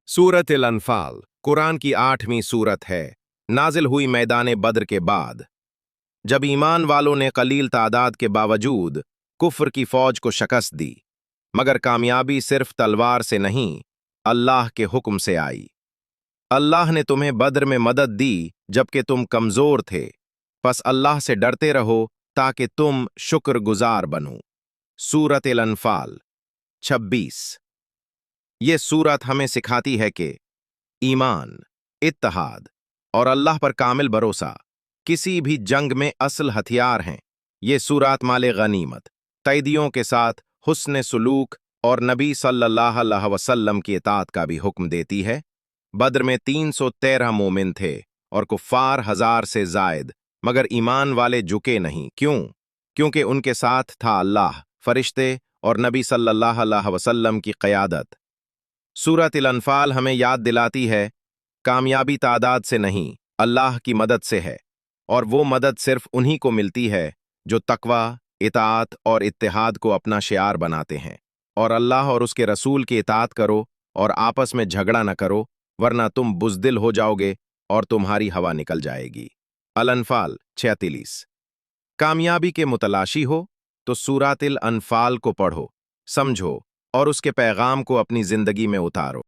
सूरत अल-अनफाल कुरान की 8वीं सूरत है। नाजिल हुई मैदान बद्र के बाद, जब ईमान वालों ने कलील तादाद के बावजूद कुफ्र की फौज को शकस्त दी, मगर कामयाबी सिर्फ तलवार से नहीं, अल्लाह के हुक्म से आई। अल्लाह ने तुम्हें बद्र में मदद दी जबकि तुम कमजोर थे, बस अल्लाह से डरते रहो ताकि तुम शुक्रगुजार बनो। सूरत अल-अनफाल 26। ये सूरत हमें सिखाती है कि ईमान, इत्तहाद और अल्लाह पर कामिल भरोसा किसी भी जंग में असल हथियार हैं। ये सूरत माले गनीमत, तैदियों के साथ हुस्न सुलूक और नबी सल्लल्लाहु अलैहि वसल्लम की इताअत का भी हुक्म देती है। बद्र में 313 मोमिन थे और कुफ्फार 1000 से जायद, मगर ईमान वाले झुके नहीं। क्यों? क्योंकि उनके साथ था अल्लाह, फरिश्ते और नबी सल्लल्लाहु अलैहि वसल्लम की क़यादत। सूरत अल-अनफाल हमें याद दिलाती है, कामयाबी तादाद से नहीं, अल्लाह की मदद से है, और वो मदद सिर्फ उन्हीं को मिलती है जो तकवा, इताअत और इत्तेहाद को अपना शियार बनाते हैं। और अल्लाह और उसके रसूल की इताअत करो और आपस में झगड़ा न करो, वरना तुम बुज़दिल हो जाओगे और तुम्हारी हवा निकल जाएगी। अल-अनफाल 46। कामयाबी के मुतलाशी हो तो सूरत अल-अनफाल को पढ़ो, समझो और उसके पैगाम को अपनी जिंदगी में उतारो।